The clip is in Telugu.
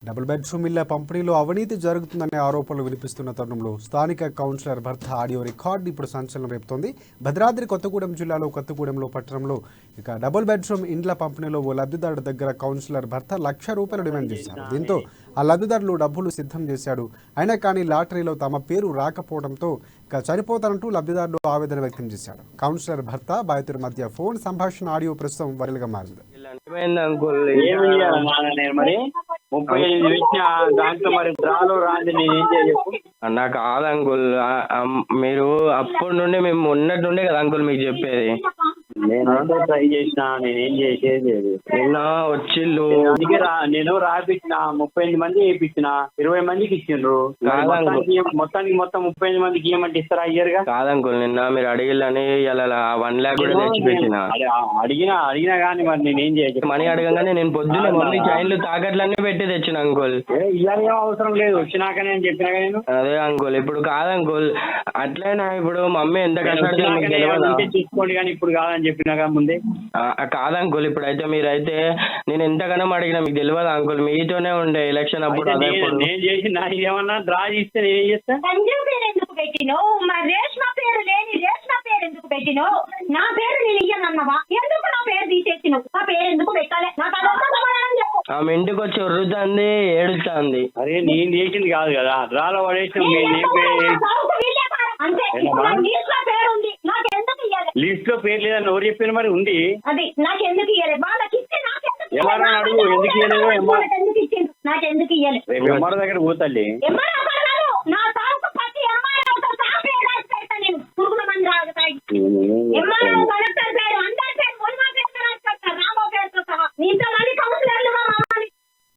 డబుల్ బెడ్రూమ్ ఇళ్ల పంపిణీలో అవినీతి జరుగుతుందనే ఆరోపణలు వినిపిస్తున్న తరుణంలో స్థానిక కౌన్సిలర్ భర్త ఆడియో రికార్డు ఇప్పుడు సంచలనం రేపుతోంది. భద్రాద్రి కొత్తగూడెం జిల్లాలో కొత్తగూడెంలో పట్టణంలో డబుల్ బెడ్రూమ్ ఇండ్ల పంపిణీలో ఓ లబ్ధిదారుడి దగ్గర కౌన్సిలర్ భర్త ₹1,00,000 డిమాండ్ చేశారు. దీంతో ఆ లబ్ధిదారులు డబ్బులు సిద్ధం చేశాడు. అయినా కానీ లాటరీలో తమ పేరు రాకపోవడంతో చనిపోతానంటూ లబ్ధిదారులు ఆవేదన వ్యక్తం చేశాడు. కౌన్సిలర్ భర్త బాధితుడి మధ్య ఫోన్ సంభాషణ ఆడియో ప్రస్తుతం వైరల్గా మారింది. దాంట్లో మరి డ్రాలో రాంది నేను ఏం చేయకు. నాకు కాదు అంకుల్, మీరు అప్పటి నుండి మేము ఉన్నట్టు నుండే కదా అంకుల్ మీకు చెప్పేది. నేనంటే ట్రై చేసిన, నేనేం చేసేది లేదు. నిన్న వచ్చిళ్ళు అందుకే నేను రాపించిన 38 మంది వేయించిన, 20 మందికి ఇచ్చిండ్రు. మొత్తానికి 38 మందికి ఇవ్వమంటే ఇస్తారా అయ్యారుగా? కాదంకుల్, నిన్న మీరు అడిగిల్లని ఇలా 1 lakh కూడా తెచ్చి పెట్టిన. అడిగినా కానీ మరి నేనేం చేయలేదు. మనీ అడగగానే నేను పొద్దున్నే మమ్మీ చైన్లు తాకట్లన్నీ పెట్టి తెచ్చిన అంకుల్. ఇయ్యాలి ఏం అవసరం లేదు, వచ్చినాక నేను చెప్పినా నేను. అదే అంకుల్, ఇప్పుడు కాదంకుల్, అట్లయినా ఇప్పుడు మమ్మీ ఎంత కష్టపడుతుంది చూసుకోండి, కానీ ఇప్పుడు కాదని చెప్పినాక ముందే. కాదంకుల్, ఇప్పుడైతే మీరైతే నేను ఎంతగానో అడిగినా మీకు తెలియదు అంకుల్, మీతోనే ఉండే ఎలక్షన్ అప్పుడు. నేను చేసి నాకు ఏమన్నా డ్రా చేస్తే నేనేం చేస్తా? పెట్టినావు మరి రేష్మ పేరు లేని రేష్మ పేరు ఎందుకు పెట్టినావు? నా పేరు నేను ఇయ్యనన్నావా? ఎందుకు నా పేరు తీసేసినావు? నా పేరు ఎందుకు పెట్టాలి? నాకు ఆమె ఇంటికి వచ్చి ఉర్రుతుంది, ఏడుస్తుంది. అరే నేను చేసింది కాదు కదా, డ్రాలో పడేసిన లిస్ట్ లో పేరు లేదని ఎవరు చెప్పిన మరి ఉంది. అది నాకెందుకు ఇయ్యాలి? వాళ్ళకి ఇస్తే ఎవరైనా అడుగు ఎందుకు ఇయ్యలేదు. నాకెందుకు ఇయ్యాలి? రేపు ఎంఆర్ దగ్గర పోతాలి. నా తాలూకు ప్రతి ఎంఆర్ఓ నేను పురుగుల మంది ఎంఆర్ఓ